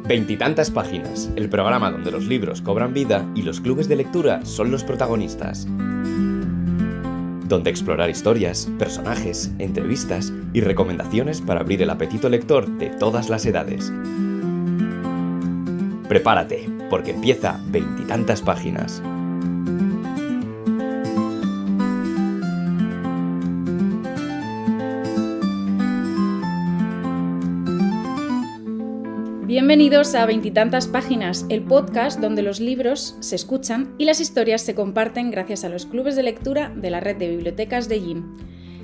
Veintitantas páginas, el programa donde los libros cobran vida y los clubes de lectura son los protagonistas. Donde explorar historias, personajes, entrevistas y recomendaciones para abrir el apetito lector de todas las edades. Prepárate, porque empieza Veintitantas páginas. Bienvenidos a Veintitantas páginas, el podcast donde los libros se escuchan y las historias se comparten gracias a los clubes de lectura de la red de bibliotecas de GIN.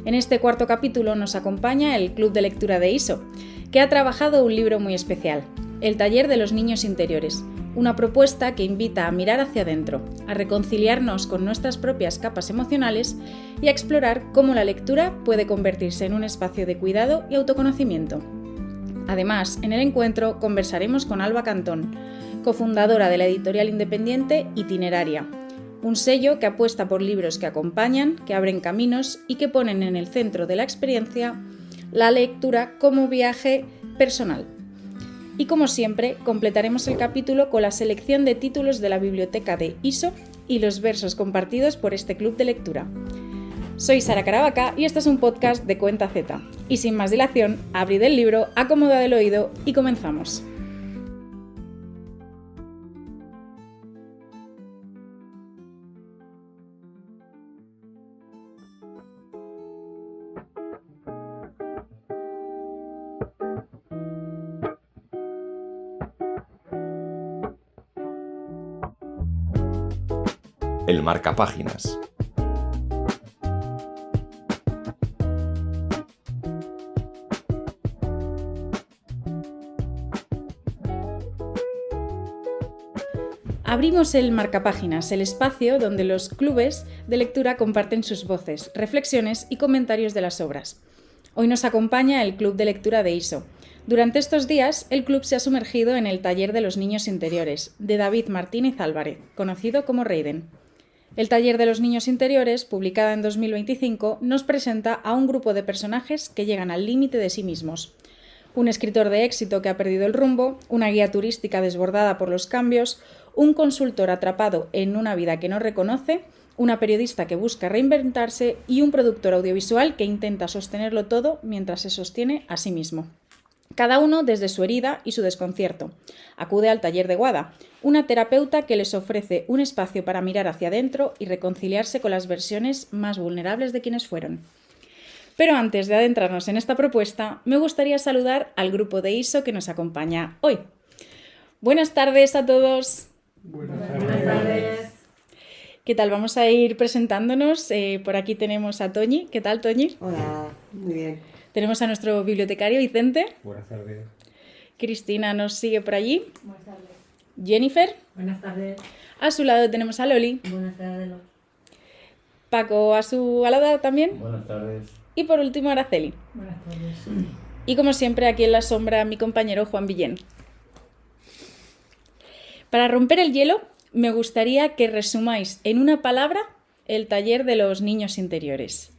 En este cuarto capítulo nos acompaña el Club de Lectura de ISO, que ha trabajado un libro muy especial, El taller de los niños interiores, una propuesta que invita a mirar hacia adentro, a reconciliarnos con nuestras propias capas emocionales y a explorar cómo la lectura puede convertirse en un espacio de cuidado y autoconocimiento. Además, en el encuentro conversaremos con Alba Cantón, cofundadora de la editorial independiente Itineraria, un sello que apuesta por libros que acompañan, que abren caminos y que ponen en el centro de la experiencia la lectura como viaje personal. Y como siempre, completaremos el capítulo con la selección de títulos de la biblioteca de ISO y los versos compartidos por este club de lectura. Soy Sara Caravaca y este es un podcast de Cuenta Z. Y sin más dilación, abrid el libro, acomodad el oído y comenzamos. El marcapáginas. Abrimos el marcapáginas, el espacio donde los clubes de lectura comparten sus voces, reflexiones y comentarios de las obras. Hoy nos acompaña el Club de Lectura de ISO. Durante estos días, el club se ha sumergido en el taller de los niños interiores, de David Martínez Álvarez, conocido como Reiden. El taller de los niños interiores, publicada en 2025, nos presenta a un grupo de personajes que llegan al límite de sí mismos. Un escritor de éxito que ha perdido el rumbo, una guía turística desbordada por los cambios, un consultor atrapado en una vida que no reconoce, una periodista que busca reinventarse y un productor audiovisual que intenta sostenerlo todo mientras se sostiene a sí mismo. Cada uno desde su herida y su desconcierto. Acude al taller de Guada, una terapeuta que les ofrece un espacio para mirar hacia adentro y reconciliarse con las versiones más vulnerables de quienes fueron. Pero antes de adentrarnos en esta propuesta, me gustaría saludar al grupo de ISO que nos acompaña hoy. Buenas tardes a todos. Buenas tardes. ¿Qué tal? Vamos a ir presentándonos. Por aquí tenemos a Toñi. ¿Qué tal, Toñi? Hola, muy bien. Tenemos a nuestro bibliotecario Vicente. Buenas tardes. Cristina nos sigue por allí. Buenas tardes. Jennifer. Buenas tardes. A su lado tenemos a Loli. Buenas tardes. Paco a su lado también. Buenas tardes. Y por último Araceli. Buenas tardes. Y como siempre aquí en la sombra mi compañero Juan Villén. Para romper el hielo, me gustaría que resumáis en una palabra el taller de los niños interiores.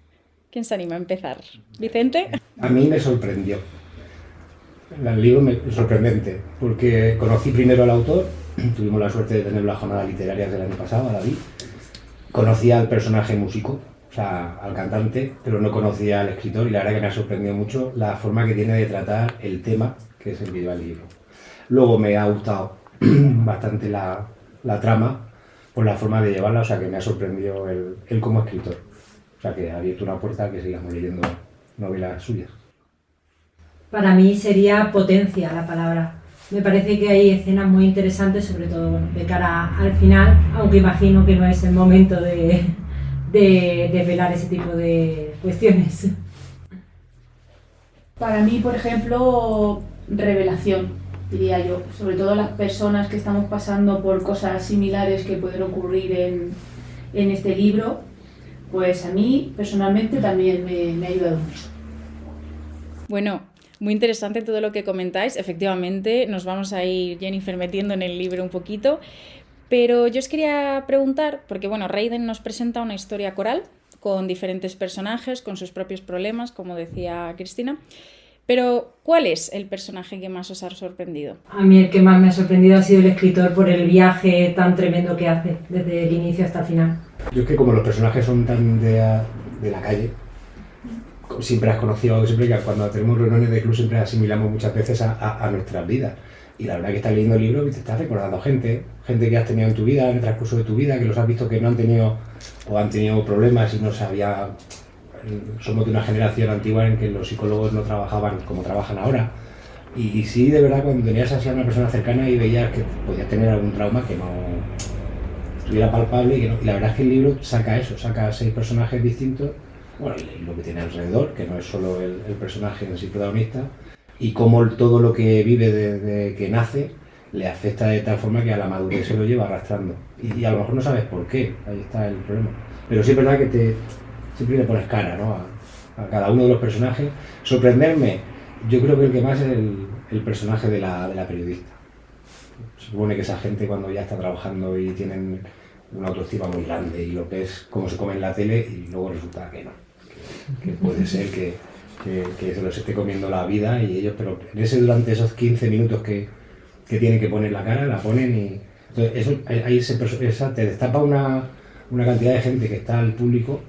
¿Quién se anima a empezar? ¿Vicente? A mí me sorprendió. El libro es sorprendente, porque conocí primero al autor, tuvimos la suerte de tener las jornadas literarias del año pasado, a David. Conocía al personaje músico, o sea, al cantante, pero no conocía al escritor y la verdad que me ha sorprendido mucho la forma que tiene de tratar el tema que es el que lleva el libro. Luego me ha gustado bastante la trama por la forma de llevarla, o sea que me ha sorprendido él como escritor. O sea que ha abierto una puerta a que sigamos leyendo novelas suyas. Para mí sería potencia la palabra. Me parece que hay escenas muy interesantes, sobre todo de cara al final, aunque imagino que no es el momento de desvelar ese tipo de cuestiones. Para mí, por ejemplo, revelación, diría yo. Sobre todo las personas que estamos pasando por cosas similares que pueden ocurrir en este libro, pues a mí personalmente también me ha ayudado mucho. Bueno, muy interesante todo lo que comentáis. Efectivamente, nos vamos a ir, Jennifer, metiendo en el libro un poquito. Pero yo os quería preguntar, porque bueno, Reiden nos presenta una historia coral con diferentes personajes, con sus propios problemas, como decía Cristina. Pero, ¿cuál es el personaje que más os ha sorprendido? A mí el que más me ha sorprendido ha sido el escritor por el viaje tan tremendo que hace, desde el inicio hasta el final. Yo es que como los personajes son tan de la calle, siempre has conocido, siempre que cuando tenemos reuniones de club siempre asimilamos muchas veces a nuestras vidas. Y la verdad que estás leyendo el libro y te estás recordando gente que has tenido en tu vida, en el transcurso de tu vida, que los has visto que no han tenido o han tenido problemas y no sabía. Somos de una generación antigua en que los psicólogos no trabajaban como trabajan ahora. Y sí, de verdad, cuando tenías así a una persona cercana y veías que podías tener algún trauma que no estuviera palpable y la verdad es que el libro saca eso, saca 6 personajes distintos, bueno, y lo que tiene alrededor, que no es solo el personaje en sí protagonista, y cómo todo lo que vive desde que nace le afecta de tal forma que a la madurez se lo lleva arrastrando. Y a lo mejor no sabes por qué, ahí está el problema. Pero sí es verdad que siempre le pones cara, ¿no? a cada uno de los personajes. Sorprenderme, yo creo que el que más es el personaje de la periodista. Se supone que esa gente cuando ya está trabajando y tienen una autoestima muy grande y lo que es cómo se come en la tele y luego resulta que no, que puede ser que se los esté comiendo la vida y ellos, pero durante esos 15 minutos que tienen que poner la cara, la ponen y entonces eso, te destapa una cantidad de gente que está al público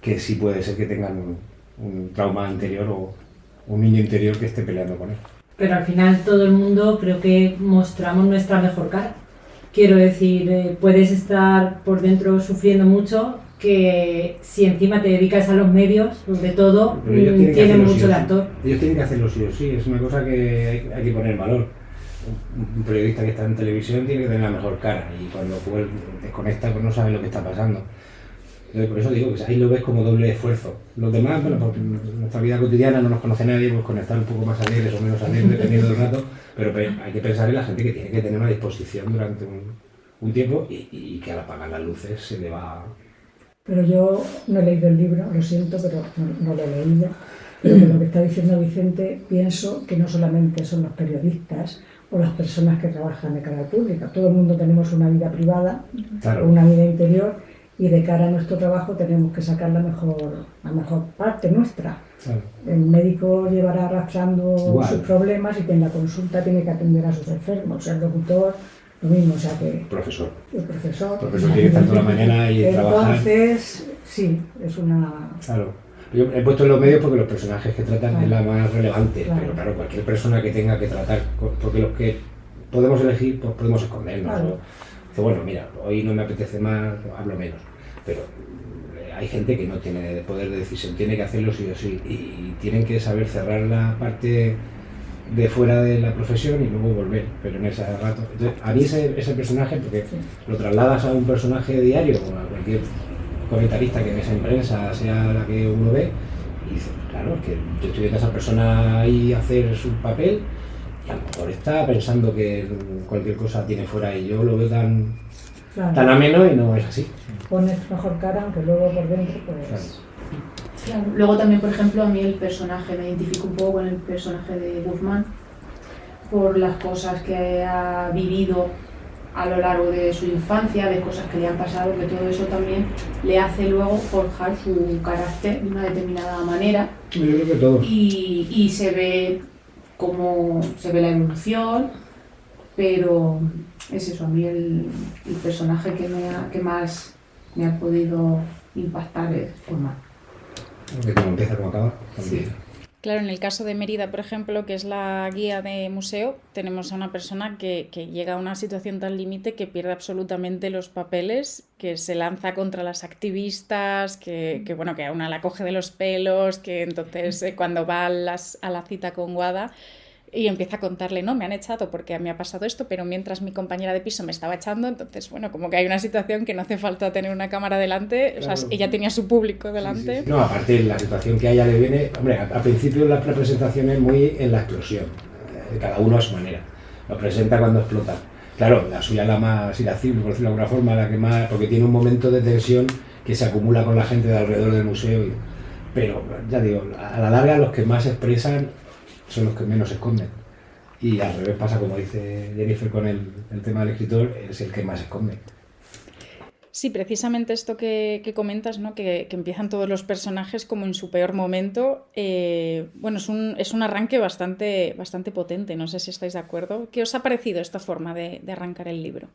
que sí puede ser que tengan un trauma anterior o un niño interior que esté peleando con él. Pero al final todo el mundo creo que mostramos nuestra mejor cara. Quiero decir, puedes estar por dentro sufriendo mucho, que si encima te dedicas a los medios, sobre todo, tiene mucho de actor. Ellos tienen que hacerlo sí o sí, es una cosa que hay que poner en valor. Un periodista que está en televisión tiene que tener la mejor cara y cuando tú desconectas pues no sabes lo que está pasando. Entonces, por eso digo que ahí lo ves como doble esfuerzo. Los demás, bueno, pues en nuestra vida cotidiana no nos conoce nadie, pues conectar un poco más alegres o menos alegres dependiendo del rato, pero hay que pensar en la gente que tiene que tener una disposición durante un tiempo y que al apagar las luces se le va. Pero yo no he leído el libro, lo siento, pero no lo he leído. Pero con lo que está diciendo Vicente, pienso que no solamente son los periodistas o las personas que trabajan de cara al público. Todo el mundo tenemos una vida privada, claro, o una vida interior, y de cara a nuestro trabajo tenemos que sacar la mejor parte nuestra. Claro. El médico llevará arrastrando sus problemas y en la consulta tiene que atender a sus enfermos. El locutor, lo mismo, o sea que... El profesor tiene que estar toda la mañana y trabajar. Entonces, sí, es una... Claro. Yo he puesto en los medios porque los personajes que tratan es la más relevante, pero claro, cualquier persona que tenga que tratar, porque los que podemos elegir, pues podemos escondernos. Claro. Bueno, mira, hoy no me apetece más, hablo menos, pero hay gente que no tiene poder de decisión, tiene que hacerlo sí o sí, y tienen que saber cerrar la parte de fuera de la profesión y luego volver, pero en ese rato. Entonces, a mí ese personaje, porque lo trasladas a un personaje diario o a cualquier comentarista que ves en prensa, sea la que uno ve, y dices, claro, es que yo estoy viendo a esa persona ahí hacer su papel, y a lo mejor está pensando que cualquier cosa tiene fuera y yo lo veo tan ameno y no es así. Pones mejor cara, aunque luego por dentro pues... Claro. Luego también, por ejemplo, a mí el personaje, me identifico un poco con el personaje de Guzmán por las cosas que ha vivido a lo largo de su infancia, de cosas que le han pasado, que todo eso también le hace luego forjar su carácter de una determinada manera. Yo creo que todo. Y se ve como se ve la evolución, pero es eso, a mí el personaje que más me ha podido impactar es Guzmán. De cómo empieza, cómo acaba. Sí. Claro, en el caso de Mérida, por ejemplo, que es la guía de museo, tenemos a una persona que llega a una situación tan límite que pierde absolutamente los papeles, que se lanza contra las activistas, que a una la coge de los pelos, que entonces cuando va a la cita con Guada y empieza a contarle, no, me han echado porque me ha pasado esto, pero mientras mi compañera de piso me estaba echando, entonces, como que hay una situación que no hace falta tener una cámara delante, claro. O sea, ella tenía su público delante. Sí. No, aparte, la situación que a ella le viene, hombre, al principio la presentación es muy en la explosión, cada uno a su manera, lo presenta cuando explota. Claro, la suya es la más irascible, por decirlo de alguna forma, la que más, porque tiene un momento de tensión que se acumula con la gente de alrededor del museo, pero ya digo, a la larga los que más expresan son los que menos esconden. Y al revés pasa, como dice Jennifer con el tema del escritor, es el que más esconde. Sí, precisamente esto que comentas, ¿no? Que empiezan todos los personajes como en su peor momento. Bueno, es un arranque bastante potente, no sé si estáis de acuerdo. ¿Qué os ha parecido esta forma de arrancar el libro?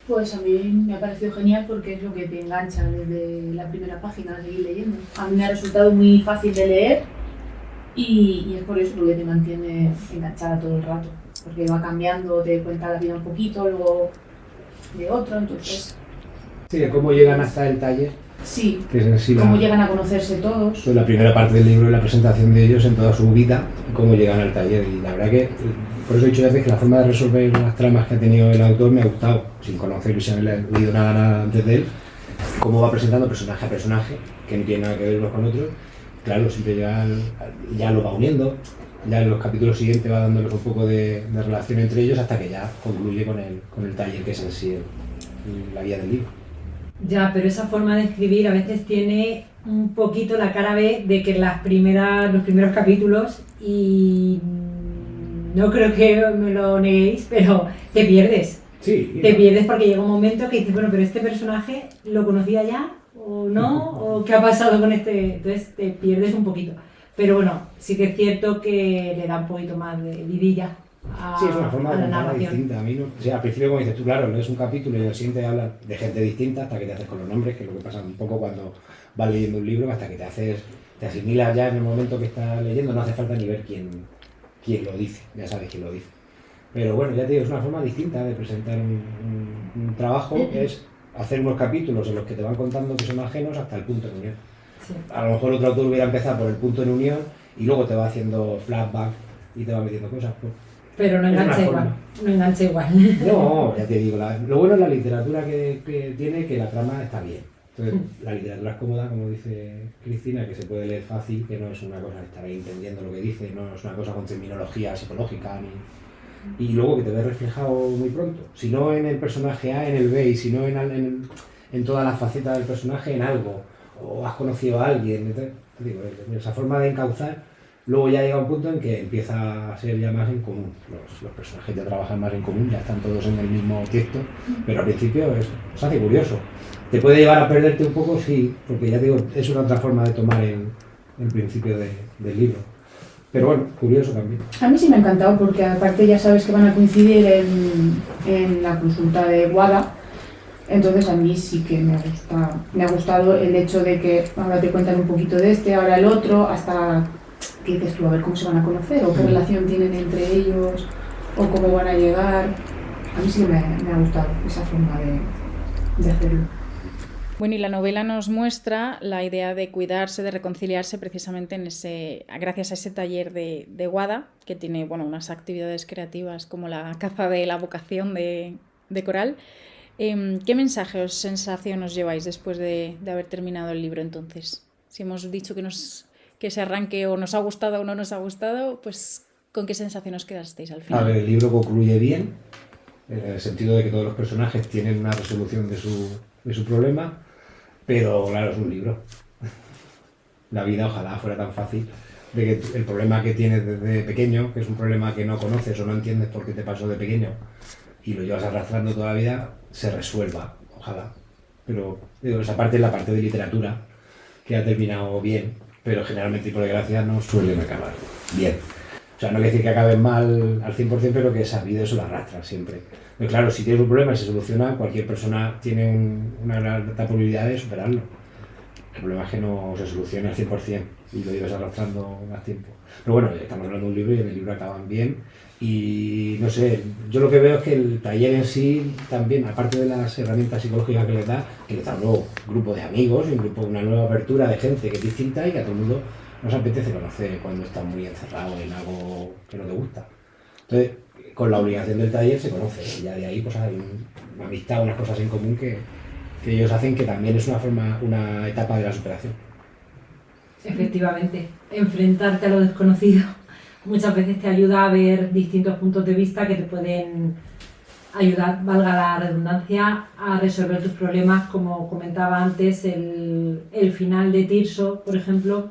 Pues a mí me ha parecido genial porque es lo que te engancha desde la primera página a seguir leyendo. A mí me ha resultado muy fácil de leer y es por eso lo que te mantiene enganchada todo el rato. Porque va cambiando, te cuenta la vida un poquito, luego de otro, entonces... Sí, de cómo llegan hasta el taller. Sí, Que es en sí cómo llegan a conocerse todos. Pues la primera parte del libro es la presentación de ellos en toda su vida y cómo llegan al taller. Y la verdad que, por eso he dicho ya antes que la forma de resolver las tramas que ha tenido el autor me ha gustado, sin conocerlo y sin haber leído nada antes de él. Cómo va presentando personaje a personaje, que no tiene nada que ver unos con otros. Claro, siempre ya lo va uniendo, ya en los capítulos siguientes va dándoles un poco de relación entre ellos hasta que ya concluye con el taller, que es en sí la guía del libro. Ya, pero esa forma de escribir a veces tiene un poquito la cara B de que los primeros capítulos, y no creo que me lo neguéis, pero te pierdes. Sí, te pierdes porque llega un momento que dices, bueno, pero este personaje lo conocía ya, o no, o qué ha pasado con este, entonces te pierdes un poquito. Pero bueno, sí que es cierto que le da un poquito más de vidilla sí, es una forma de la contarla narración. distinta. A mí no, o sea, al principio, como dices tú, claro, lees un capítulo y al siguiente hablas de gente distinta hasta que te haces con los nombres, que es lo que pasa un poco cuando vas leyendo un libro, hasta que te asimilas ya en el momento que estás leyendo, no hace falta ni ver quién lo dice, ya sabes quién lo dice. Pero bueno, ya te digo, es una forma distinta de presentar un trabajo, es hacer unos capítulos en los que te van contando que son ajenos hasta el punto de unión. Sí. A lo mejor otro autor hubiera empezado por el punto de unión y luego te va haciendo flashback y te va metiendo cosas. Pues, pero no es una engancha forma. igual, no engancha igual. No, ya te digo, lo bueno es la literatura que tiene, que la trama está bien. Entonces, la literatura es cómoda, como dice Cristina, que se puede leer fácil, que no es una cosa de estar ahí entendiendo lo que dice, no es una cosa con terminología psicológica, y luego que te ves reflejado muy pronto. Si no en el personaje A, en el B, y si no en todas las facetas del personaje, en algo, o has conocido a alguien. Entonces, te digo, esa forma de encauzar, luego ya llega un punto en que empieza a ser ya más en común. Los personajes ya trabajan más en común, ya están todos en el mismo texto, pero al principio se hace curioso. Te puede llevar a perderte un poco, sí, porque ya digo, es una otra forma de tomar el principio del libro. Pero bueno, curioso también. A mí sí me ha encantado porque aparte ya sabes que van a coincidir en la consulta de WADA, entonces a mí sí que me ha gustado el hecho de que ahora te cuentan un poquito de este, ahora el otro, hasta que dices tú, a ver cómo se van a conocer o qué relación tienen entre ellos o cómo van a llegar. A mí sí que me ha gustado esa forma de hacerlo. Bueno, y la novela nos muestra la idea de cuidarse, de reconciliarse precisamente gracias a ese taller de WADA, que tiene unas actividades creativas como la caza de la vocación de Coral. ¿Qué mensaje o sensación os lleváis después de haber terminado el libro entonces? Si hemos dicho que ese arranque o nos ha gustado o no nos ha gustado, pues ¿con qué sensación os quedasteis al final? A ver, el libro concluye bien, en el sentido de que todos los personajes tienen una resolución de su problema, pero claro, es un libro. La vida ojalá fuera tan fácil de que el problema que tienes desde pequeño, que es un problema que no conoces o no entiendes por qué te pasó de pequeño y lo llevas arrastrando toda la vida, se resuelva, ojalá. Pero esa parte es la parte de literatura, que ha terminado bien, pero generalmente y por desgracia no suelen acabar bien. O sea, no quiere decir que acaben mal al 100%, pero que esa vida eso la arrastra siempre. Pero claro, si tienes un problema y se soluciona, cualquier persona tiene una gran probabilidad de superarlo. El problema es que no se solucione al 100% y lo llevas arrastrando más tiempo. Pero bueno, estamos hablando de un libro y en el libro acaban bien. Y no sé, yo lo que veo es que el taller en sí también, aparte de las herramientas psicológicas que les da un nuevo grupo de amigos, una nueva apertura de gente que es distinta y que a todo el mundo nos apetece conocer cuando estás muy encerrado en algo que no te gusta. Entonces, con la obligación del taller se conoce, y ya de ahí pues hay una amistad, unas cosas en común que ellos hacen, que también es una etapa de la superación. Efectivamente, enfrentarte a lo desconocido muchas veces te ayuda a ver distintos puntos de vista que te pueden ayudar, valga la redundancia, a resolver tus problemas. Como comentaba antes, el final de Tirso, por ejemplo,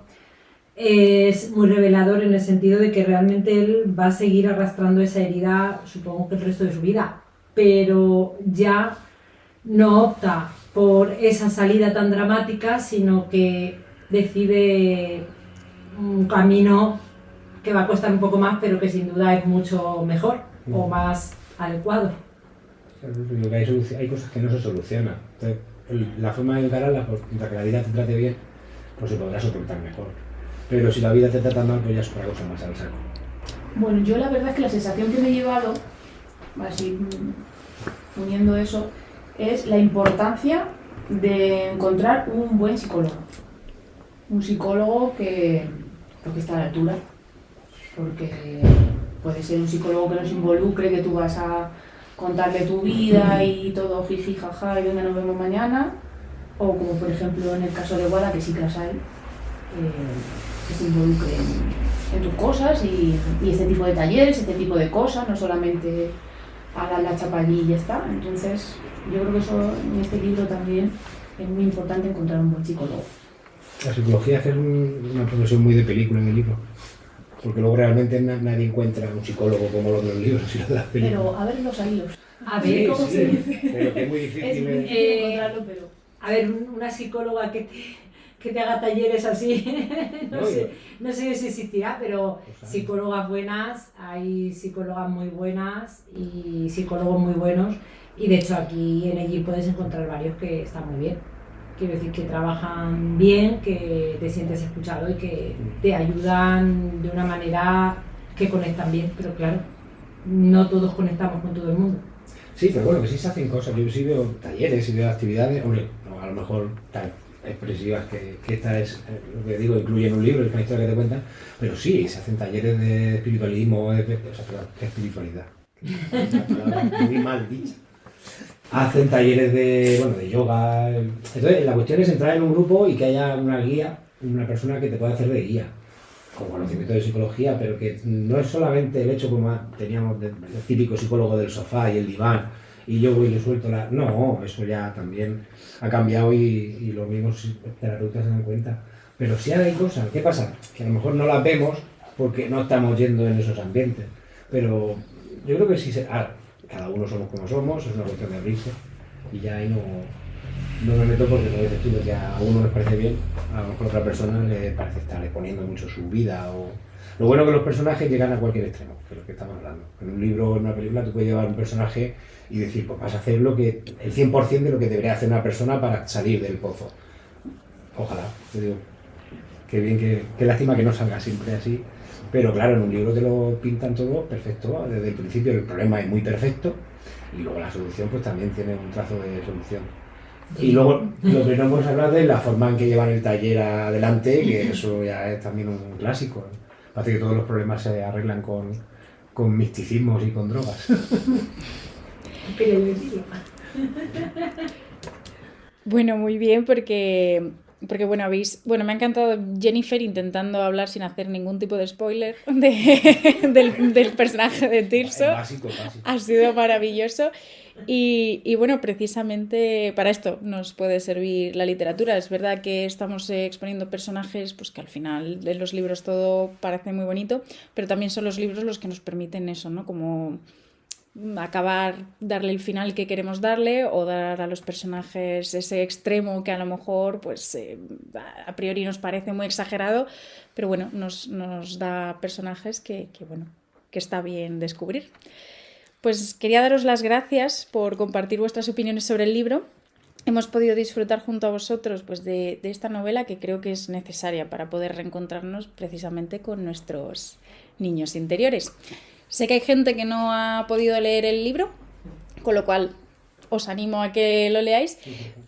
es muy revelador en el sentido de que realmente él va a seguir arrastrando esa herida, supongo que el resto de su vida, pero ya no opta por esa salida tan dramática, sino que decide un camino que va a costar un poco más, pero que sin duda es mucho mejor o más adecuado. Claro, hay cosas que no se solucionan. Entonces, la forma de encararla, mientras que la vida te trate bien, pues se podrá soportar mejor. Pero si la vida te trata mal, pues ya es otra cosa más al saco. Bueno, yo la verdad es que la sensación que me he llevado, así uniendo eso, es la importancia de encontrar un buen psicólogo. Un psicólogo que esté a la altura, porque puede ser un psicólogo que nos involucre, que tú vas a contarle tu vida y todo jiji jaja y venga, nos vemos mañana, o como por ejemplo en el caso de Guada, que sí que las hay, que se involucre en tus cosas y este tipo de talleres, este tipo de cosas, no solamente a la chapa allí y ya está. Entonces yo creo que eso en este libro también es muy importante, encontrar un buen psicólogo. La psicología es que es una profesión muy de película en el libro, porque luego realmente nadie encuentra un psicólogo como los de los libros y los de las películas. Pero a ver los hilos. A ver, ¿cómo se dice? Pero que es muy difícil. Es muy difícil encontrarlo, pero... A ver, una psicóloga que te haga talleres así, no sé si existirá, pero psicólogas buenas, hay psicólogas muy buenas y psicólogos muy buenos, y de hecho aquí en allí puedes encontrar varios que están muy bien. Quiero decir que trabajan bien, que te sientes escuchado y que te ayudan de una manera que conectan bien, pero claro, no todos conectamos con todo el mundo. Sí, pero bueno, que sí se hacen cosas. Yo sí veo talleres y veo actividades, hombre, no, a lo mejor tan expresivas que esta es, lo que digo, incluye en un libro, es una historia que te cuentan, pero sí, se hacen talleres de espiritualismo, de espiritualidad. Muy mal dicha. Hacen talleres de yoga. Entonces, la cuestión es entrar en un grupo y que haya una guía, una persona que te pueda hacer de guía, con conocimiento de psicología, pero que no es solamente el hecho como teníamos del típico psicólogo del sofá y el diván, y yo voy y le suelto la... No, eso ya también ha cambiado y los mismos terapeutas se dan cuenta. Pero sí hay cosas, ¿qué pasa? Que a lo mejor no las vemos porque no estamos yendo en esos ambientes, pero yo creo que sí cada uno somos como somos, es una cuestión de abrirse, y ya ahí no me meto porque no dices tú lo que a uno les parece bien, a lo mejor a otra persona le parece estar exponiendo mucho su vida. Lo bueno es que los personajes llegan a cualquier extremo, que es lo que estamos hablando. En un libro o en una película tú puedes llevar un personaje y decir, pues vas a hacer el 100% de lo que debería hacer una persona para salir del pozo. Ojalá, te digo, qué bien, qué lástima que no salga siempre así. Pero claro, en un libro te lo pintan todo perfecto, desde el principio el problema es muy perfecto y luego la solución pues también tiene un trazo de solución. Y luego lo que no hemos hablado es la forma en que llevan el taller adelante, que eso ya es también un clásico. Parece que todos los problemas se arreglan con misticismos y con drogas. Bueno, muy bien, porque bueno, me ha encantado Jennifer intentando hablar sin hacer ningún tipo de spoiler del personaje de Tirso. Básico. Ha sido maravilloso. Y bueno, precisamente para esto nos puede servir la literatura. Es verdad que estamos exponiendo personajes pues que al final de los libros todo parece muy bonito, pero también son los libros los que nos permiten eso, ¿no? Como darle el final que queremos darle, o dar a los personajes ese extremo que a lo mejor pues a priori nos parece muy exagerado, pero bueno, nos da personajes que está bien descubrir. Pues quería daros las gracias por compartir vuestras opiniones sobre el libro. Hemos podido disfrutar junto a vosotros pues de esta novela, que creo que es necesaria para poder reencontrarnos precisamente con nuestros niños interiores. Sé que hay gente que no ha podido leer el libro, con lo cual os animo a que lo leáis,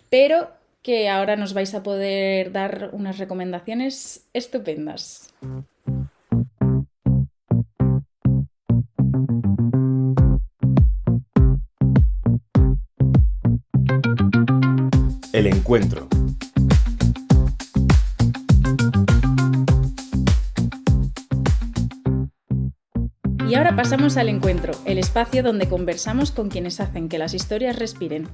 pero que ahora nos vais a poder dar unas recomendaciones estupendas. El encuentro. Y ahora pasamos al encuentro, el espacio donde conversamos con quienes hacen que las historias respiren.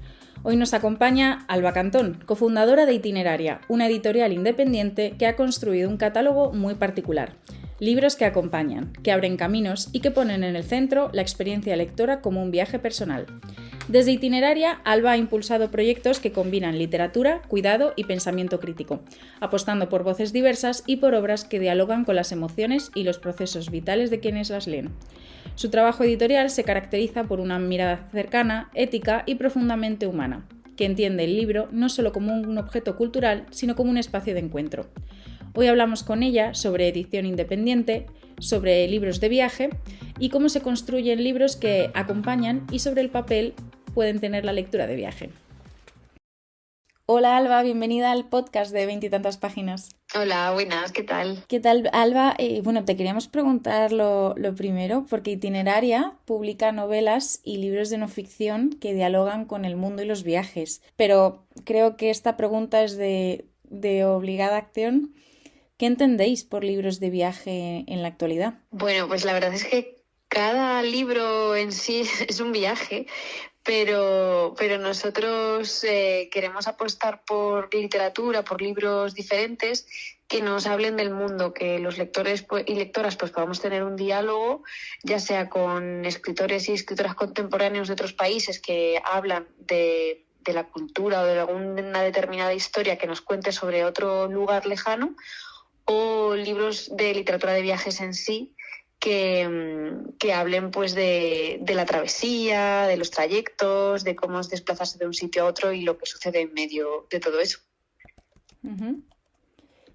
Hoy nos acompaña Alba Cantón, cofundadora de Itineraria, una editorial independiente que ha construido un catálogo muy particular. Libros que acompañan, que abren caminos y que ponen en el centro la experiencia lectora como un viaje personal. Desde Itineraria, Alba ha impulsado proyectos que combinan literatura, cuidado y pensamiento crítico, apostando por voces diversas y por obras que dialogan con las emociones y los procesos vitales de quienes las leen. Su trabajo editorial se caracteriza por una mirada cercana, ética y profundamente humana, que entiende el libro no solo como un objeto cultural, sino como un espacio de encuentro. Hoy hablamos con ella sobre edición independiente, sobre libros de viaje y cómo se construyen libros que acompañan y sobre el papel pueden tener la lectura de viaje. Hola Alba, bienvenida al podcast de 20 y tantas páginas. Hola, buenas, ¿qué tal? ¿Qué tal, Alba? Te queríamos preguntar lo primero, porque Itineraria publica novelas y libros de no ficción que dialogan con el mundo y los viajes, pero creo que esta pregunta es de obligada acción. ¿Qué entendéis por libros de viaje en la actualidad? Bueno, pues la verdad es que cada libro en sí es un viaje, pero nosotros queremos apostar por literatura, por libros diferentes que nos hablen del mundo, que los lectores y lectoras pues podamos tener un diálogo, ya sea con escritores y escritoras contemporáneos de otros países que hablan de la cultura o de alguna determinada historia que nos cuente sobre otro lugar lejano, o libros de literatura de viajes en sí, que hablen pues de la travesía, de los trayectos, de cómo es desplazarse de un sitio a otro y lo que sucede en medio de todo eso. Uh-huh.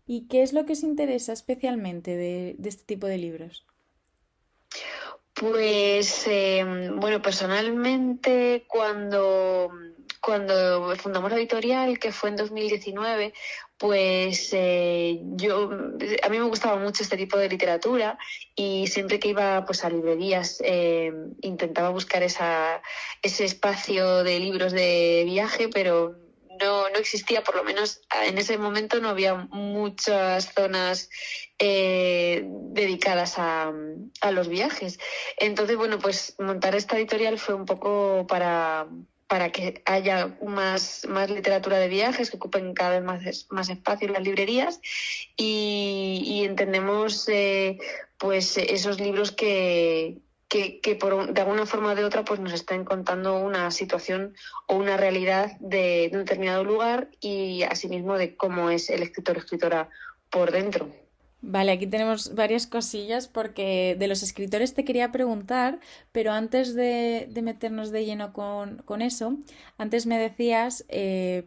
¿Y qué es lo que os interesa especialmente de este tipo de libros? Pues, personalmente cuando fundamos la editorial, que fue en 2019, pues a mí me gustaba mucho este tipo de literatura y siempre que iba pues a librerías intentaba buscar ese espacio de libros de viaje, pero no existía, por lo menos en ese momento no había muchas zonas dedicadas a los viajes. Entonces, pues montar esta editorial fue un poco para que haya más literatura de viajes, que ocupen cada vez más espacio en las librerías y entendemos pues esos libros que de alguna forma o de otra pues nos estén contando una situación o una realidad de un determinado lugar y asimismo de cómo es el escritor o escritora por dentro. Vale, aquí tenemos varias cosillas porque de los escritores te quería preguntar, pero antes de meternos de lleno con eso, antes me decías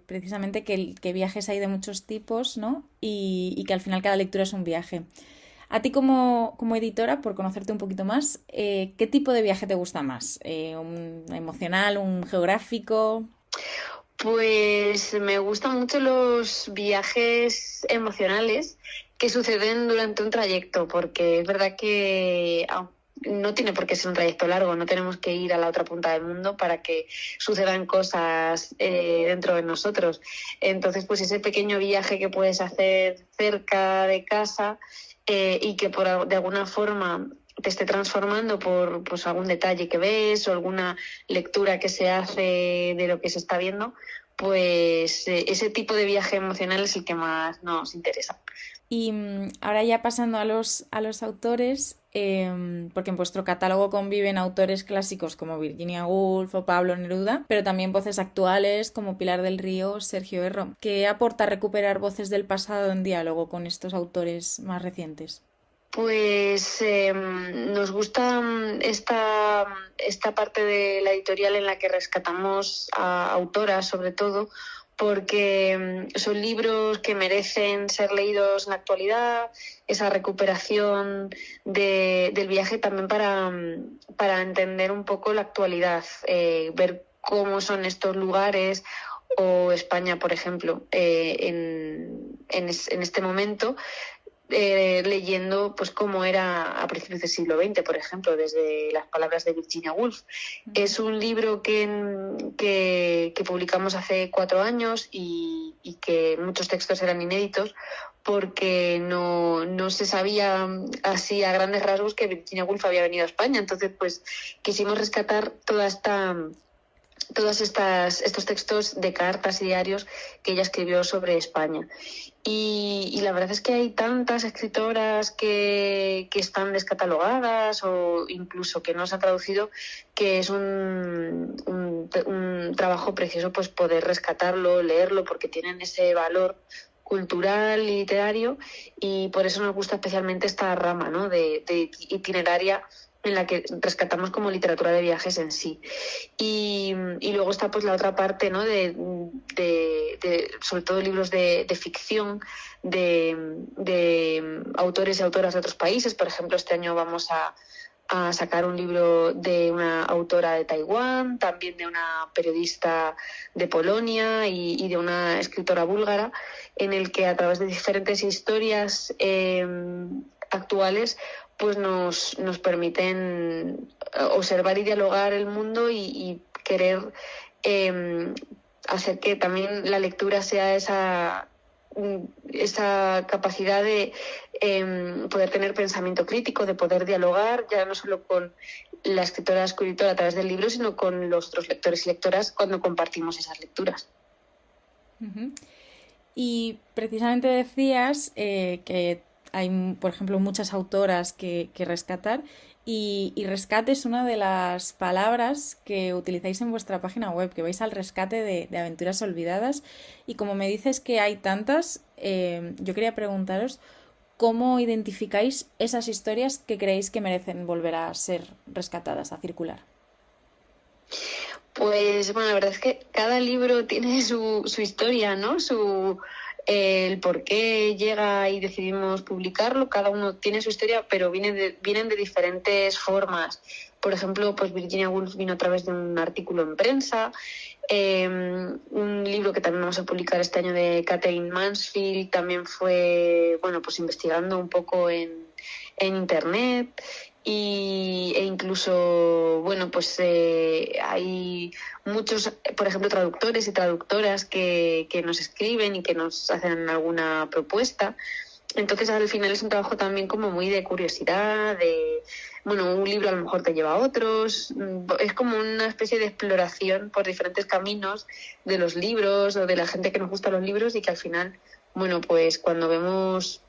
precisamente que viajes hay de muchos tipos, ¿no? Y que al final cada lectura es un viaje. A ti como editora, por conocerte un poquito más, ¿qué tipo de viaje te gusta más? ¿Un emocional, un geográfico? Pues me gustan mucho los viajes emocionales que suceden durante un trayecto, porque es verdad que no tiene por qué ser un trayecto largo, no tenemos que ir a la otra punta del mundo para que sucedan cosas dentro de nosotros. Entonces, pues ese pequeño viaje que puedes hacer cerca de casa y que de alguna forma te esté transformando por pues algún detalle que ves o alguna lectura que se hace de lo que se está viendo, pues ese tipo de viaje emocional es el que más nos interesa. Y ahora ya pasando a los autores, porque en vuestro catálogo conviven autores clásicos como Virginia Woolf o Pablo Neruda, pero también voces actuales como Pilar del Río o Sergio Erro. ¿Qué aporta recuperar voces del pasado en diálogo con estos autores más recientes? Pues nos gusta esta parte de la editorial en la que rescatamos a autoras, sobre todo, porque son libros que merecen ser leídos en la actualidad, esa recuperación del viaje también para entender un poco la actualidad, ver cómo son estos lugares o España, por ejemplo, en este momento. Leyendo pues cómo era a principios del siglo XX, por ejemplo, desde las palabras de Virginia Woolf. Es un libro que publicamos hace 4 años y que muchos textos eran inéditos porque no se sabía así a grandes rasgos que Virginia Woolf había venido a España. Entonces, pues quisimos rescatar toda esta todos estos textos de cartas y diarios que ella escribió sobre España. Y la verdad es que hay tantas escritoras que están descatalogadas o incluso que no se han traducido, que es un trabajo precioso pues poder rescatarlo, leerlo, porque tienen ese valor cultural y literario, y por eso nos gusta especialmente esta rama, ¿no?, de itineraria, en la que rescatamos como literatura de viajes en sí. Y luego está pues la otra parte, ¿no?, de sobre todo libros de ficción, de autores y autoras de otros países. Por ejemplo, este año vamos a sacar un libro de una autora de Taiwán, también de una periodista de Polonia y de una escritora búlgara, en el que a través de diferentes historias actuales pues nos permiten observar y dialogar el mundo y querer hacer que también la lectura sea esa capacidad de poder tener pensamiento crítico, de poder dialogar ya no solo con la escritora a través del libro, sino con los otros lectores y lectoras cuando compartimos esas lecturas. Uh-huh. Y precisamente decías que hay, por ejemplo, muchas autoras que rescatar, y rescate es una de las palabras que utilizáis en vuestra página web, que vais al rescate de aventuras olvidadas. Y como me dices que hay tantas, yo quería preguntaros cómo identificáis esas historias que creéis que merecen volver a ser rescatadas, a circular. Pues bueno, la verdad es que cada libro tiene su historia, ¿no? El por qué llega y decidimos publicarlo. Cada uno tiene su historia, pero vienen de diferentes formas. Por ejemplo, pues Virginia Woolf vino a través de un artículo en prensa. Un libro que también vamos a publicar este año de Katherine Mansfield también fue, bueno, pues investigando un poco en internet. E incluso, bueno, pues hay muchos, por ejemplo, traductores y traductoras que nos escriben y que nos hacen alguna propuesta. Entonces, al final es un trabajo también como muy de curiosidad, bueno, un libro a lo mejor te lleva a otros. Es como una especie de exploración por diferentes caminos de los libros o de la gente que nos gusta los libros, y que al final, bueno, pues cuando vemos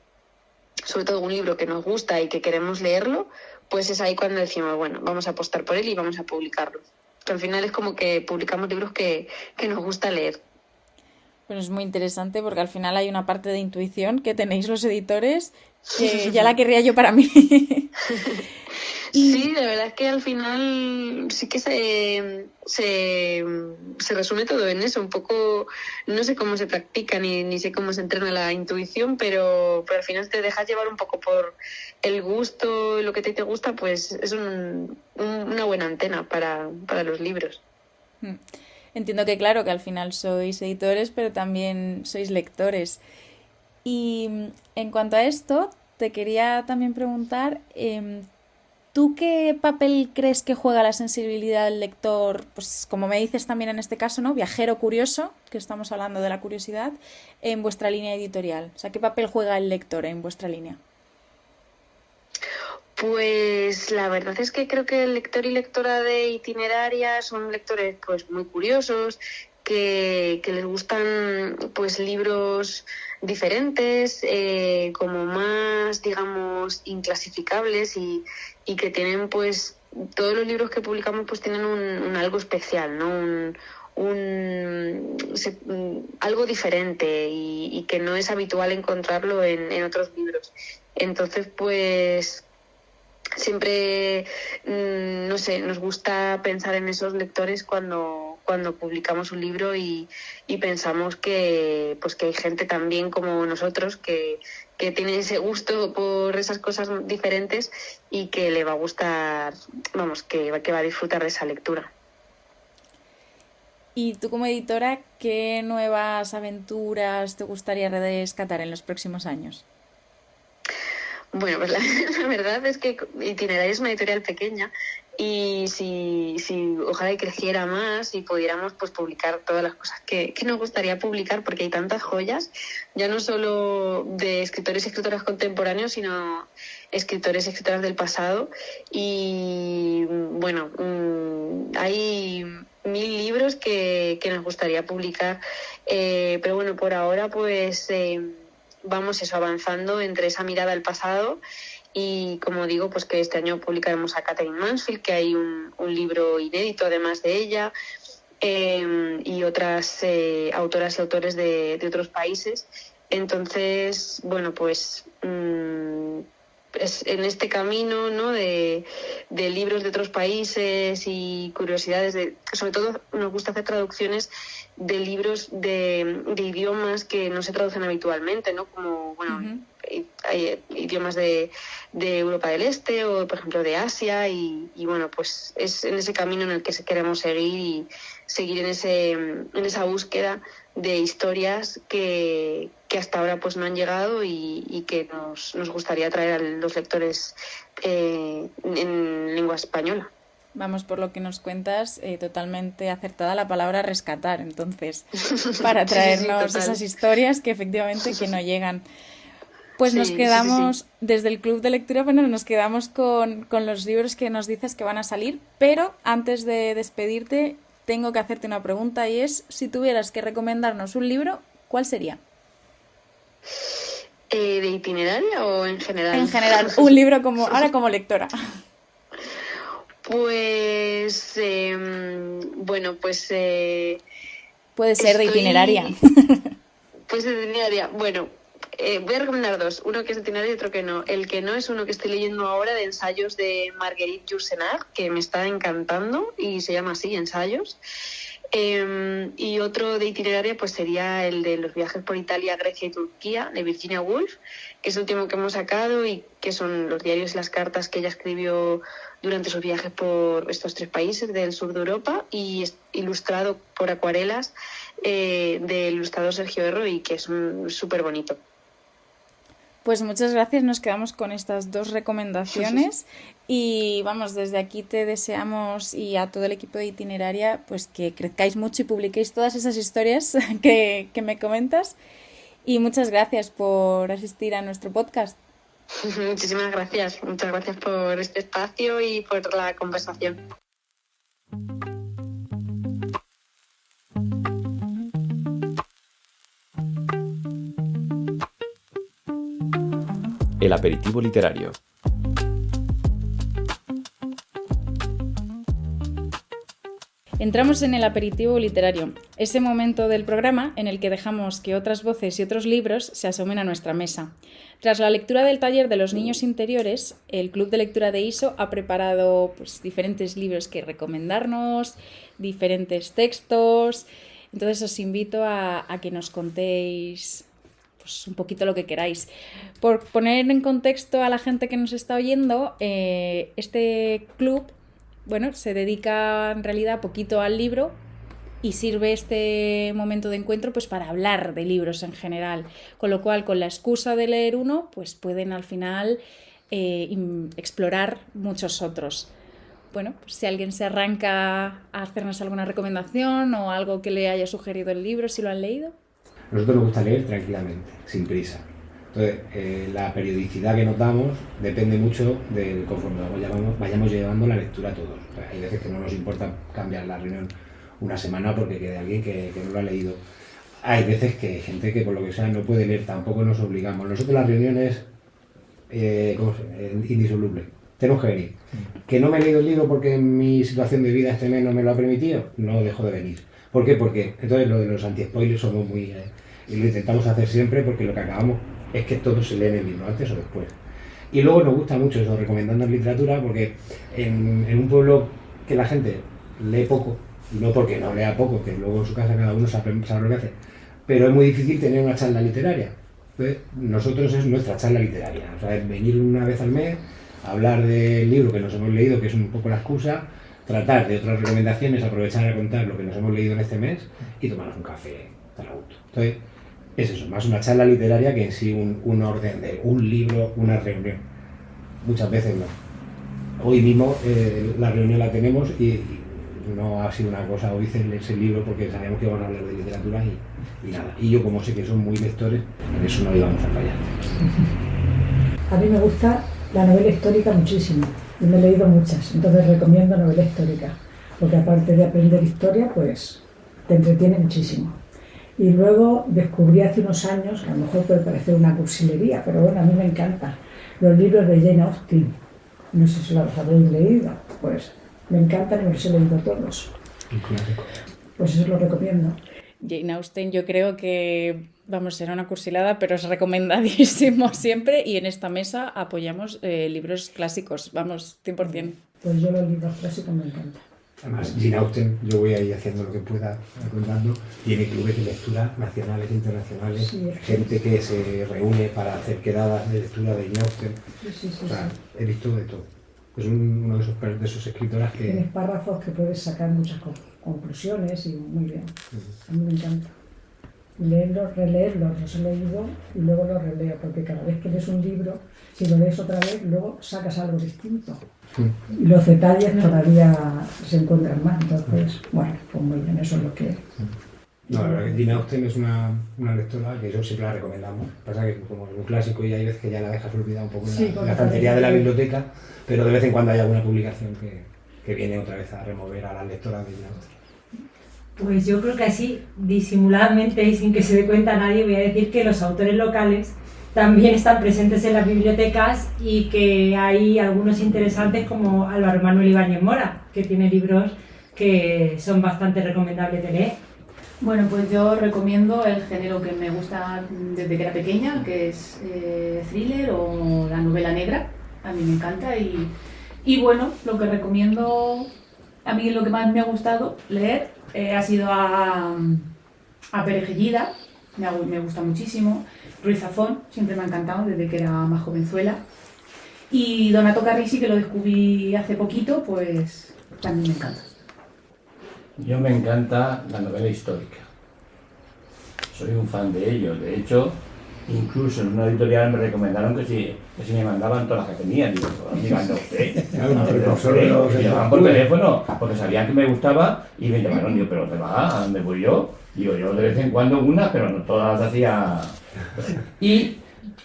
sobre todo un libro que nos gusta y que queremos leerlo, pues es ahí cuando decimos, bueno, vamos a apostar por él y vamos a publicarlo. Que al final es como que publicamos libros que nos gusta leer. Bueno, es muy interesante porque al final hay una parte de intuición que tenéis los editores que ya la querría yo para mí. Sí, la verdad es que al final sí que se resume todo en eso. Un poco, no sé cómo se practica ni sé cómo se entrena la intuición, pero al final te dejas llevar un poco por el gusto, lo que te gusta, pues es una buena antena para los libros. Entiendo que claro, que al final sois editores, pero también sois lectores. Y en cuanto a esto, te quería también preguntar, ¿tú qué papel crees que juega la sensibilidad del lector, pues como me dices también en este caso, ¿no?, viajero curioso, que estamos hablando de la curiosidad, en vuestra línea editorial? O sea, ¿qué papel juega el lector en vuestra línea? Pues la verdad es que creo que el lector y lectora de Itineraria son lectores pues muy curiosos, que les gustan pues libros diferentes, como más, digamos, inclasificables, y que tienen pues todos los libros que publicamos pues tienen un algo especial, ¿no? Algo diferente y que no es habitual encontrarlo en otros libros. Entonces pues siempre, no sé, nos gusta pensar en esos lectores cuando publicamos un libro, y pensamos que hay gente también como nosotros que tiene ese gusto por esas cosas diferentes y que le va a gustar, vamos, que va a disfrutar de esa lectura. Y tú como editora, ¿qué nuevas aventuras te gustaría rescatar en los próximos años? Bueno, pues la verdad es que Itineraria es una editorial pequeña, y si ojalá y creciera más y pudiéramos pues publicar todas las cosas que nos gustaría publicar, porque hay tantas joyas, ya no solo de escritores y escritoras contemporáneos, sino escritores y escritoras del pasado. Y bueno, hay libros que nos gustaría publicar. Pero bueno, por ahora pues vamos avanzando entre esa mirada al pasado y, como digo, pues que este año publicaremos a Katherine Mansfield, que hay un libro inédito además de ella, y otras autoras y autores de otros países. Entonces, bueno, pues en este camino, ¿no?, de libros de otros países y curiosidades, sobre todo nos gusta hacer traducciones de libros de idiomas que no se traducen habitualmente, ¿no? Como, bueno, hay idiomas de Europa del Este o, por ejemplo, de Asia y bueno, pues es en ese camino en el que queremos seguir y seguir en esa búsqueda de historias que hasta ahora pues no han llegado y que nos gustaría traer a los lectores en lengua española. Vamos, por lo que nos cuentas, totalmente acertada la palabra rescatar, entonces, para traernos sí, esas historias que efectivamente que no llegan. Pues nos quedamos, desde el Club de Lectura, bueno, nos quedamos con los libros que nos dices que van a salir, pero antes de despedirte tengo que hacerte una pregunta y es, si tuvieras que recomendarnos un libro, ¿cuál sería? ¿De itineraria o en general? En general, un libro como lectora. Pues, bueno, pues... puede ser de itineraria. Pues de itineraria. Bueno, voy a recomendar dos. Uno que es de itineraria y otro que no. El que no es uno que estoy leyendo ahora, de ensayos de Marguerite Yourcenar, que me está encantando y se llama así, Ensayos. Y otro de itineraria pues sería el de los viajes por Italia, Grecia y Turquía, de Virginia Woolf, que es el último que hemos sacado y que son los diarios y las cartas que ella escribió durante sus viajes por estos 3 países del sur de Europa, y es ilustrado por acuarelas del ilustrador Sergio Erro, y que es súper bonito. Pues muchas gracias, nos quedamos con estas 2 recomendaciones y vamos, desde aquí te deseamos, y a todo el equipo de Itineraria, pues que crezcáis mucho y publiquéis todas esas historias que me comentas, y muchas gracias por asistir a nuestro podcast. Muchísimas gracias, muchas gracias por este espacio y por la conversación. El aperitivo literario. Entramos en el aperitivo literario, ese momento del programa en el que dejamos que otras voces y otros libros se asomen a nuestra mesa. Tras la lectura del taller de los niños interiores, el Club de Lectura de ISO ha preparado pues, diferentes libros que recomendarnos, diferentes textos. Entonces os invito a que nos contéis pues, un poquito lo que queráis. Por poner en contexto a la gente que nos está oyendo, este club se dedica en realidad poquito al libro y sirve este momento de encuentro pues para hablar de libros en general, con lo cual con la excusa de leer uno pues pueden al final explorar muchos otros. Bueno, pues si alguien se arranca a hacernos alguna recomendación o algo que le haya sugerido el libro, si lo han leído. A nosotros nos gusta leer tranquilamente, sin prisa. Entonces, la periodicidad que nos damos depende mucho de conforme vayamos llevando la lectura todos. Hay veces que no nos importa cambiar la reunión una semana porque quede alguien que no lo ha leído. Hay veces que hay gente que por lo que sea no puede leer, tampoco nos obligamos. Nosotros las reuniones indisoluble, tenemos que venir. ¿Que no me he leído el libro porque mi situación de vida este mes no me lo ha permitido? No dejo de venir. ¿Por qué? Porque entonces lo de los anti-spoilers somos muy... y lo intentamos hacer siempre porque lo que acabamos es que todos se leen el libro antes o después. Y luego nos gusta mucho eso, recomendando literatura, porque en un pueblo que la gente lee poco, y no porque no lea poco, que luego en su casa cada uno sabe lo que hace, pero es muy difícil tener una charla literaria. Entonces, nosotros es nuestra charla literaria, o sea, es venir una vez al mes, hablar del libro que nos hemos leído, que es un poco la excusa, tratar de otras recomendaciones, aprovechar a contar lo que nos hemos leído en este mes y tomarnos un café tan a gusto. Entonces, es eso, más una charla literaria que en sí un orden de un libro, una reunión. Muchas veces no. Hoy mismo la reunión la tenemos y no ha sido una cosa, hoy hice ese libro porque sabíamos que íbamos a hablar de literatura y nada. Y yo como sé que son muy lectores, en eso no íbamos a fallar. A mí me gusta la novela histórica muchísimo y me he leído muchas, entonces recomiendo novela histórica. porque aparte de aprender historia, pues te entretiene muchísimo. Y luego descubrí hace unos años, que a lo mejor puede parecer una cursilería, pero bueno, a mí me encanta, los libros de Jane Austen. No sé si los habéis leído, pues me encantan y me los he leído todos. Pues eso lo recomiendo. Jane Austen, yo creo que, vamos, será una cursilada, pero es recomendadísimo siempre, y en esta mesa apoyamos libros clásicos, vamos, 100%. Pues yo los libros clásicos me encantan. Además, Jane Austen, yo voy ahí haciendo lo que pueda, recomendando, tiene clubes de lectura nacionales e internacionales, Sí. gente que se reúne para hacer quedadas de lectura de Jane Austen. Sí, O sea, he visto de todo. Es uno de esos escritoras Tienes que... párrafos que puedes sacar muchas conclusiones y muy bien. A mí me encanta. Leerlos, releerlos, los he leído y luego los releo, porque cada vez que lees un libro, si lo lees otra vez, luego sacas algo distinto. Y los detalles todavía se encuentran más. Entonces, bueno, pues muy bien, eso es lo que... No, la verdad que Jane Austen es una lectora que yo siempre la recomendamos. Pasa que como es un clásico y hay veces que ya la dejas olvidada un poco Sí, en la estantería de la biblioteca, pero de vez en cuando hay alguna publicación que viene otra vez a remover a las lectoras de Jane Austen. Pues yo creo que así, disimuladamente y sin que se dé cuenta nadie, voy a decir que los autores locales también están presentes en las bibliotecas y que hay algunos interesantes como Álvaro Manuel Ibáñez Mora, que tiene libros que son bastante recomendables de leer. Bueno, pues yo recomiendo el género que me gusta desde que era pequeña, que es thriller o la novela negra. A mí me encanta y bueno, lo que recomiendo, a mí lo que más me ha gustado leer ha sido a Pere Gellida, me gusta muchísimo. Ruiz Zafón, siempre me ha encantado desde que era más jovenzuela. Y Donato Carrisi, que lo descubrí hace poquito, pues también me encanta. Yo me encanta la novela histórica. Soy un fan de ello. De hecho, incluso en una editorial me recomendaron que si me mandaban todas las que tenían. Digo, ¿me manda usted? Me llamaban por teléfono porque sabían que me gustaba y me llamaron. Digo, ¿pero dónde va? ¿A dónde voy yo? Digo, yo de vez en cuando una, pero no todas las hacía. Y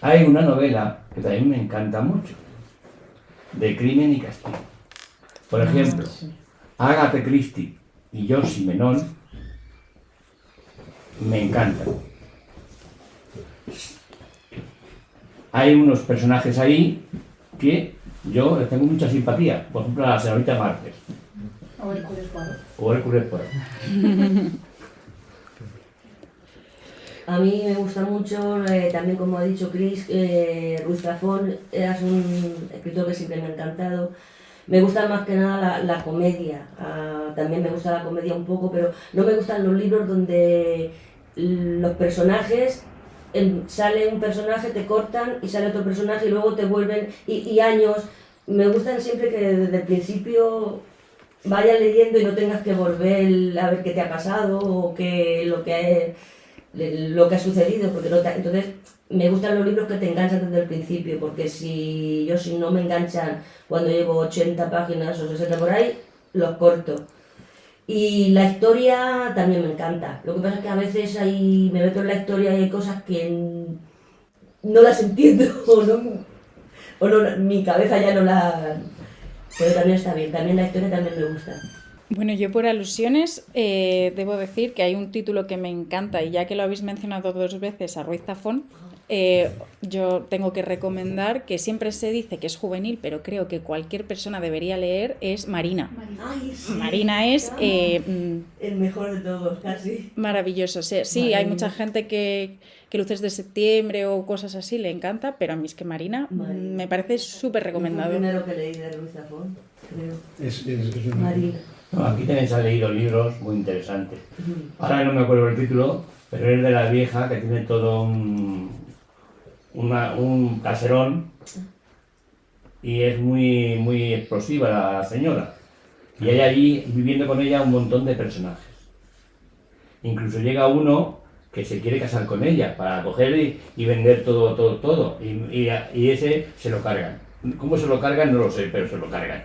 hay una novela que también me encanta mucho, de crimen y castigo. Por ejemplo, Agatha Christie y Georges Simenon me encantan. Hay unos personajes ahí que yo les tengo mucha simpatía. Por ejemplo, a la señorita Márquez. O Hércules Poirot. A mí me gusta mucho, también como ha dicho Chris, Ruiz Zafón es un escritor que siempre me ha encantado. Me gusta más que nada la comedia, también me gusta la comedia un poco, pero no me gustan los libros donde los personajes, sale un personaje, te cortan y sale otro personaje y luego te vuelven, y años. Me gustan siempre que desde el principio vayas leyendo y no tengas que volver a ver qué te ha pasado o lo que ha sucedido, porque entonces me gustan los libros que te enganchan desde el principio, porque si no me enganchan cuando llevo 80 páginas o 60 por ahí, los corto. Y la historia también me encanta. Lo que pasa es que a veces me meto en la historia y hay cosas que no las entiendo o no, mi cabeza ya no la... Pero también está bien, también la historia también me gusta. Bueno, yo por alusiones debo decir que hay un título que me encanta y ya que lo habéis mencionado 2 veces a Ruiz Zafón, yo tengo que recomendar, que siempre se dice que es juvenil, pero creo que cualquier persona debería leer, es Marina. Ay, sí, Marina es... el mejor de todos, casi. Maravilloso. Sí, hay mucha gente que Luces de Septiembre o cosas así le encanta, pero a mí es que Marina me parece súper recomendado. Es el primero que leí de Ruiz Zafón, creo. Es una... Marina. No, aquí tenéis ha leído libros muy interesantes. Ahora no me acuerdo el título, pero es de la vieja que tiene todo un caserón y es muy explosiva la señora. Y hay allí viviendo con ella un montón de personajes. Incluso llega uno que se quiere casar con ella para coger y vender todo. Y ese se lo cargan. ¿Cómo se lo cargan? No lo sé, pero se lo cargan.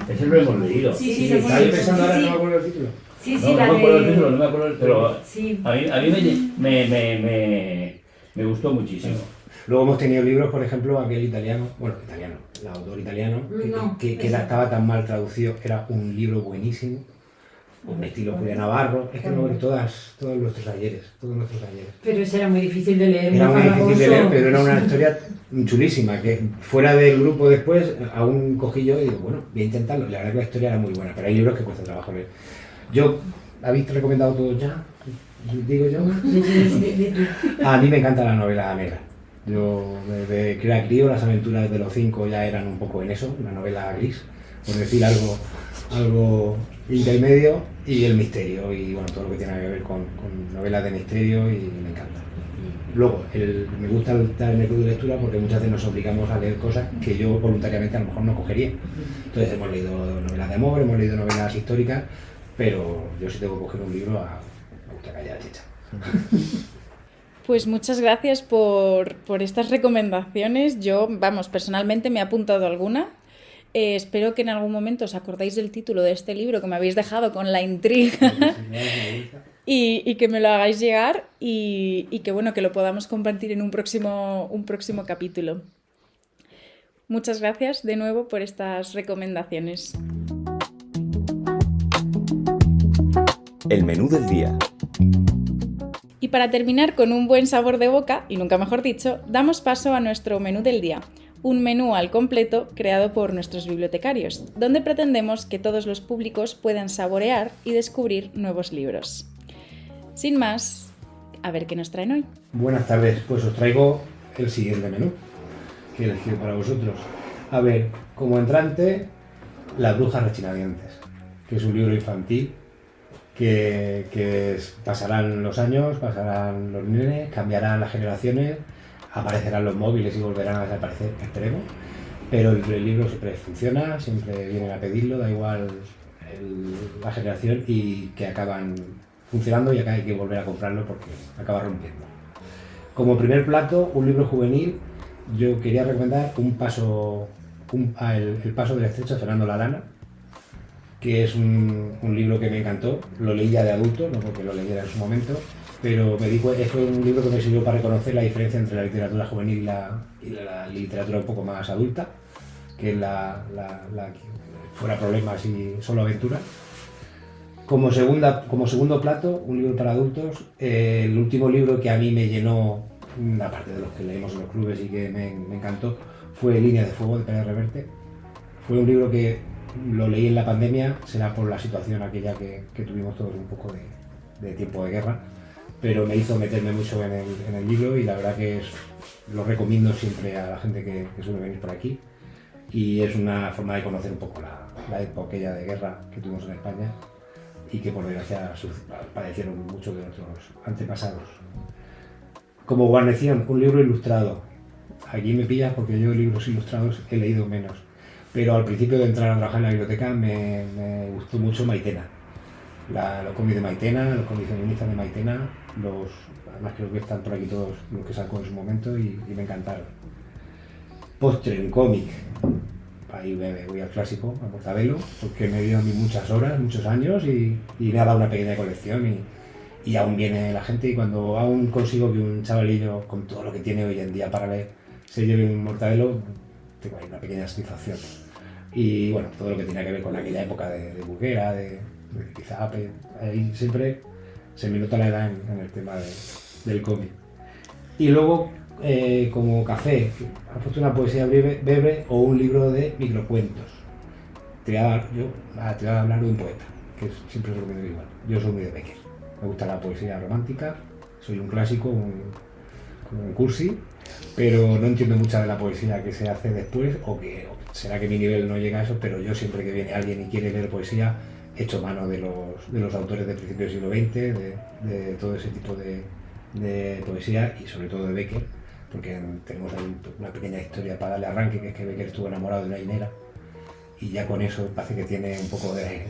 Ese lo hemos leído. Sí, ¿Estás pensando ahora? No me acuerdo el título. Sí, No me acuerdo el título, pero sí. a mí me gustó muchísimo. Luego hemos tenido libros, por ejemplo, aquel italiano, el autor italiano, que estaba tan mal traducido, era un libro buenísimo, un estilo Julián Navarro, es que no, todos nuestros ayeres. Pero ese era muy difícil de leer. Era muy difícil de leer, pero era una historia chulísima, que fuera del grupo después, aún cogí yo y digo, bueno, voy a intentarlo, la verdad que la historia era muy buena, pero hay libros que cuesta trabajo leer. ¿Habéis recomendado todos ya? ¿Digo yo? A mí me encanta la novela negra. Yo, desde que era crío, las aventuras de los 5 ya eran un poco en eso, una novela gris, por decir algo intermedio, y el misterio, y bueno, todo lo que tiene que ver con novelas de misterio, y me encanta. Luego, me gusta estar en el club de lectura porque muchas veces nos obligamos a leer cosas que yo voluntariamente a lo mejor no cogería. Entonces hemos leído novelas de amor, hemos leído novelas históricas, pero yo si tengo que coger un libro, me gusta callar chicha. Pues muchas gracias por estas recomendaciones. Yo, personalmente me he apuntado alguna. Espero que en algún momento os acordéis del título de este libro, que me habéis dejado con la intriga, y que me lo hagáis llegar y que bueno, que lo podamos compartir en un próximo capítulo. Muchas gracias de nuevo por estas recomendaciones. El menú del día. Y para terminar con un buen sabor de boca, y nunca mejor dicho, damos paso a nuestro menú del día. Un menú al completo creado por nuestros bibliotecarios, donde pretendemos que todos los públicos puedan saborear y descubrir nuevos libros. Sin más, a ver qué nos traen hoy. Buenas tardes, pues os traigo el siguiente menú que he elegido para vosotros. A ver, como entrante, Las brujas rechinadientes, que es un libro infantil que pasarán los años, pasarán los nenes, cambiarán las generaciones, aparecerán los móviles y volverán a desaparecer, esperemos, pero el libro siempre funciona, siempre vienen a pedirlo, da igual la generación, y que acaban funcionando y acá hay que volver a comprarlo porque acaba rompiendo. Como primer plato, un libro juvenil, yo quería recomendar El paso del estrecho de Fernando Lalana, que es un libro que me encantó. Lo leí ya de adulto, no porque lo leyera en su momento, pero fue un libro que me sirvió para reconocer la diferencia entre la literatura juvenil y la literatura un poco más adulta, que es la que fuera problemas y solo aventura. Como segundo plato, un libro para adultos, el último libro que a mí me llenó, aparte de los que leemos en los clubes y que me encantó, fue Línea de Fuego, de Pérez Reverte. Fue un libro que lo leí en la pandemia, será por la situación aquella que tuvimos todos un poco de tiempo de guerra, pero me hizo meterme mucho en el libro, y la verdad que lo recomiendo siempre a la gente que suele venir por aquí, y es una forma de conocer un poco la época aquella de guerra que tuvimos en España y que por desgracia padecieron muchos de nuestros antepasados. Como guarnición, un libro ilustrado. Aquí me pillas porque yo libros ilustrados he leído menos, pero al principio de entrar a trabajar en la biblioteca me gustó mucho Maitena. Los cómics de Maitena, los cómics feministas de Maitena, además creo que están por aquí todos los que sacó en su momento y me encantaron. Postre, un cómic. Ahí voy al clásico, a Mortadelo, porque me dio a mí muchas horas, muchos años, y me ha dado una pequeña colección, y aún viene la gente, y cuando aún consigo que un chavalillo con todo lo que tiene hoy en día para leer se lleve un Mortadelo, tengo ahí una pequeña satisfacción. Y bueno, todo lo que tenía que ver con aquella época de Burguera, de Pizape, ahí siempre se me nota la edad en el tema del cómic. Y luego, como café, has puesto una poesía breve o un libro de microcuentos. Te voy a hablar de un poeta, que siempre es lo que me digo igual. Yo soy muy de Becker. Me gusta la poesía romántica, soy un clásico, un cursi, pero no entiendo mucha de la poesía que se hace después, o será que mi nivel no llega a eso, pero yo siempre que viene alguien y quiere leer poesía, echo mano de los autores del principio del siglo XX, de todo ese tipo de poesía, y sobre todo de Becker, porque tenemos ahí una pequeña historia para darle arranque, que es que Becker estuvo enamorado de una harinera, y ya con eso parece que tiene un poco de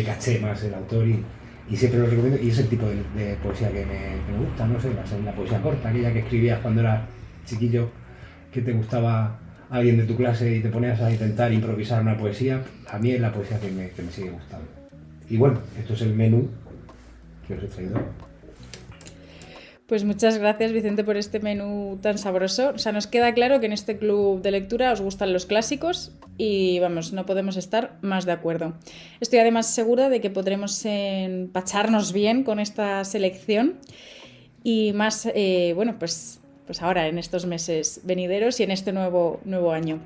caché más el autor, y siempre lo recomiendo, y es el tipo de poesía que me gusta, no sé, la poesía corta, aquella que escribías cuando eras chiquillo, que te gustaba alguien de tu clase y te ponías a intentar improvisar una poesía. A mí es la poesía que me sigue gustando. Y bueno, esto es el menú que os he traído. Pues muchas gracias, Vicente, por este menú tan sabroso. O sea, nos queda claro que en este club de lectura os gustan los clásicos y, vamos, no podemos estar más de acuerdo. Estoy además segura de que podremos empacharnos bien con esta selección y más, pues ahora en estos meses venideros y en este nuevo año.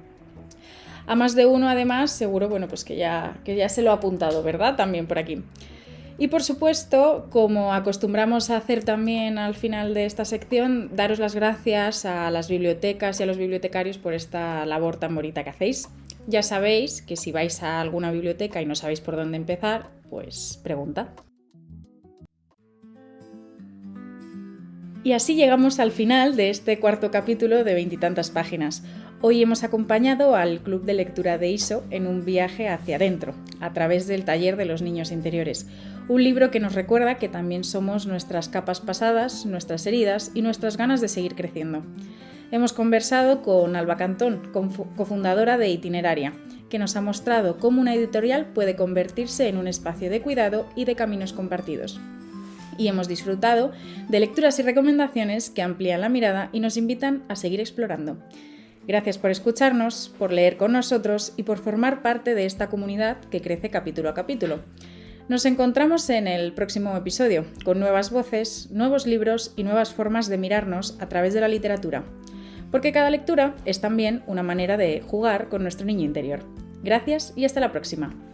A más de uno, además, seguro, pues que ya se lo ha apuntado, ¿verdad? También por aquí. Y por supuesto, como acostumbramos a hacer también al final de esta sección, daros las gracias a las bibliotecas y a los bibliotecarios por esta labor tan bonita que hacéis. Ya sabéis que si vais a alguna biblioteca y no sabéis por dónde empezar, pues preguntad. Y así llegamos al final de este cuarto capítulo de 20 y tantas páginas. Hoy hemos acompañado al Club de Lectura de ISO en un viaje hacia adentro, a través del taller de los niños interiores. Un libro que nos recuerda que también somos nuestras capas pasadas, nuestras heridas y nuestras ganas de seguir creciendo. Hemos conversado con Alba Cantón, cofundadora de Itineraria, que nos ha mostrado cómo una editorial puede convertirse en un espacio de cuidado y de caminos compartidos. Y hemos disfrutado de lecturas y recomendaciones que amplían la mirada y nos invitan a seguir explorando. Gracias por escucharnos, por leer con nosotros y por formar parte de esta comunidad que crece capítulo a capítulo. Nos encontramos en el próximo episodio, con nuevas voces, nuevos libros y nuevas formas de mirarnos a través de la literatura. Porque cada lectura es también una manera de jugar con nuestro niño interior. Gracias y hasta la próxima.